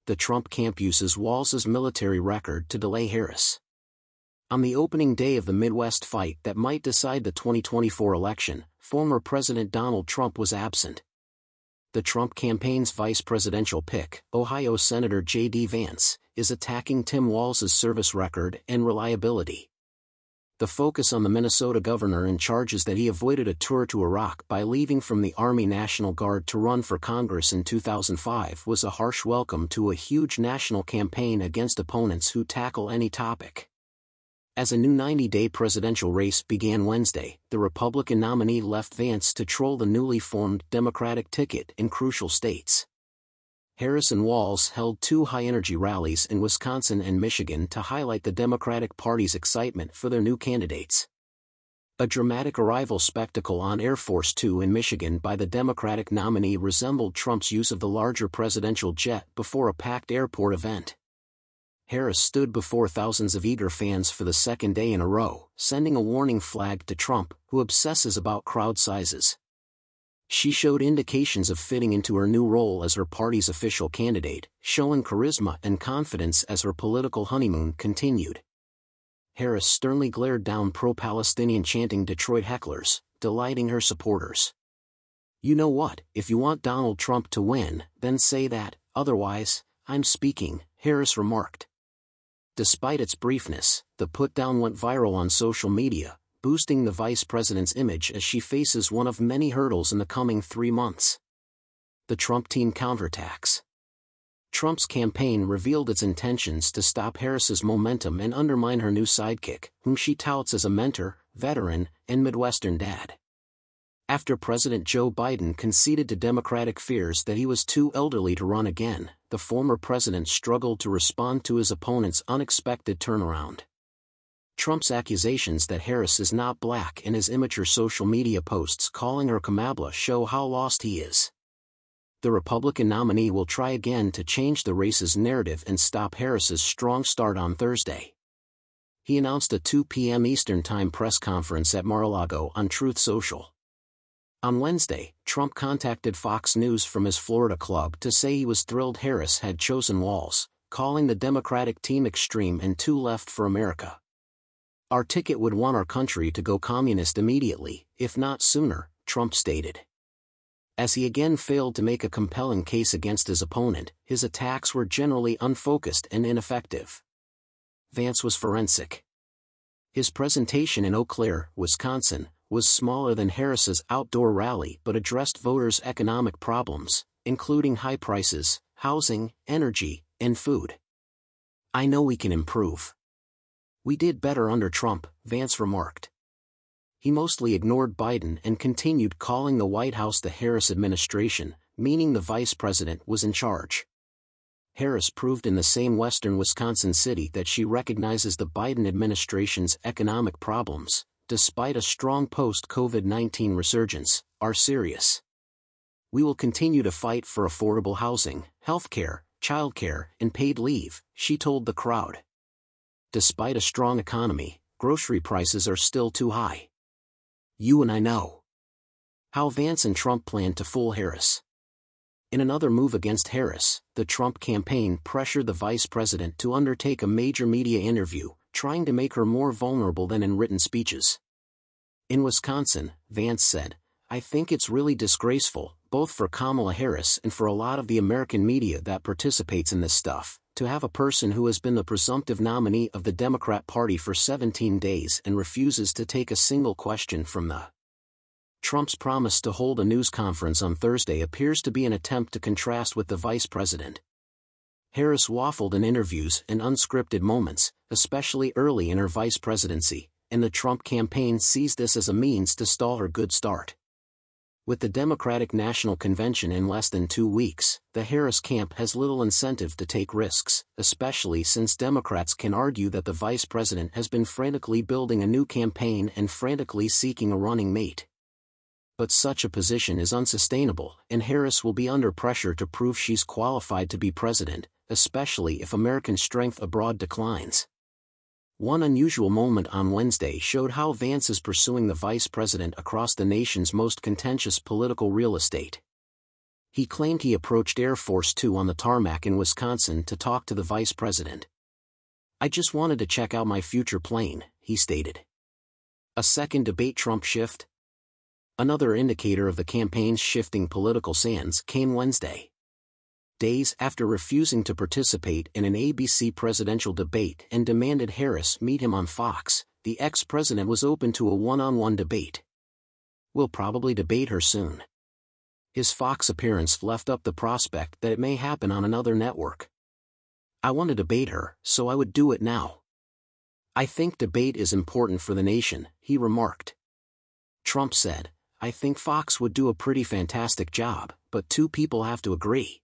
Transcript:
the Trump camp uses Walz's military record to delay Harris. On the opening day of the Midwest fight that might decide the 2024 election, former President Donald Trump was absent. The Trump campaign's vice presidential pick, Ohio Senator J.D. Vance, is attacking Tim Walz's service record and reliability. The focus on the Minnesota governor and charges that he avoided a tour to Iraq by leaving from the Army National Guard to run for Congress in 2005 was a harsh welcome to a huge national campaign against opponents who tackle any topic. As a new 90-day presidential race began Wednesday, the Republican nominee left Vance to troll the newly formed Democratic ticket in crucial states. Harris and Walz held two high-energy rallies in Wisconsin and Michigan to highlight the Democratic Party's excitement for their new candidates. A dramatic arrival spectacle on Air Force Two in Michigan by the Democratic nominee resembled Trump's use of the larger presidential jet before a packed airport event. Harris stood before thousands of eager fans for the second day in a row, sending a warning flag to Trump, who obsesses about crowd sizes. She showed indications of fitting into her new role as her party's official candidate, showing charisma and confidence as her political honeymoon continued. Harris sternly glared down pro-Palestinian chanting Detroit hecklers, delighting her supporters. "You know what, if you want Donald Trump to win, then say that, otherwise, I'm speaking," Harris remarked. Despite its briefness, the put-down went viral on social media, boosting the vice president's image as she faces one of many hurdles in the coming 3 months. The Trump team counterattacks. Trump's campaign revealed its intentions to stop Harris's momentum and undermine her new sidekick, whom she touts as a mentor, veteran, and Midwestern dad. After President Joe Biden conceded to Democratic fears that he was too elderly to run again, the former president struggled to respond to his opponent's unexpected turnaround. Trump's accusations that Harris is not black and his immature social media posts calling her Kamala show how lost he is. The Republican nominee will try again to change the race's narrative and stop Harris's strong start on Thursday. He announced a 2 p.m. Eastern Time press conference at Mar-a-Lago on Truth Social. On Wednesday, Trump contacted Fox News from his Florida club to say he was thrilled Harris had chosen Walz, calling the Democratic team extreme and too left for America. "Our ticket would want our country to go communist immediately, if not sooner," Trump stated. As he again failed to make a compelling case against his opponent, his attacks were generally unfocused and ineffective. Vance was forensic. His presentation in Eau Claire, Wisconsin, was smaller than Harris's outdoor rally but addressed voters' economic problems, including high prices, housing, energy, and food. "I know we can improve. We did better under Trump," Vance remarked. He mostly ignored Biden and continued calling the White House the Harris administration, meaning the vice president was in charge. Harris proved in the same western Wisconsin city that she recognizes the Biden administration's economic problems, despite a strong post-COVID-19 resurgence, are serious. "We will continue to fight for affordable housing, healthcare, childcare, and paid leave," she told the crowd. Despite a strong economy, grocery prices are still too high. "You and I know." How Vance and Trump plan to fool Harris. In another move against Harris, the Trump campaign pressured the vice president to undertake a major media interview, trying to make her more vulnerable than in written speeches. In Wisconsin, Vance said, "I think it's really disgraceful, both for Kamala Harris and for a lot of the American media that participates in this stuff, to have a person who has been the presumptive nominee of the Democrat Party for 17 days and refuses to take a single question from the." Trump's promise to hold a news conference on Thursday appears to be an attempt to contrast with the vice president. Harris waffled in interviews and unscripted moments, especially early in her vice presidency, and the Trump campaign sees this as a means to stall her good start. With the Democratic National Convention in less than 2 weeks, the Harris camp has little incentive to take risks, especially since Democrats can argue that the vice president has been frantically building a new campaign and frantically seeking a running mate. But such a position is unsustainable, and Harris will be under pressure to prove she's qualified to be president, especially if American strength abroad declines. One unusual moment on Wednesday showed how Vance is pursuing the vice president across the nation's most contentious political real estate. He claimed he approached Air Force Two on the tarmac in Wisconsin to talk to the vice president. "I just wanted to check out my future plane," he stated. A second debate Trump shift? Another indicator of the campaign's shifting political sands came Wednesday. Days after refusing to participate in an ABC presidential debate and demanded Harris meet him on Fox, the ex-president was open to a one-on-one debate. "We'll probably debate her soon." His Fox appearance left up the prospect that it may happen on another network. "I want to debate her, so I would do it now. I think debate is important for the nation," he remarked. Trump said, "I think Fox would do a pretty fantastic job, but two people have to agree."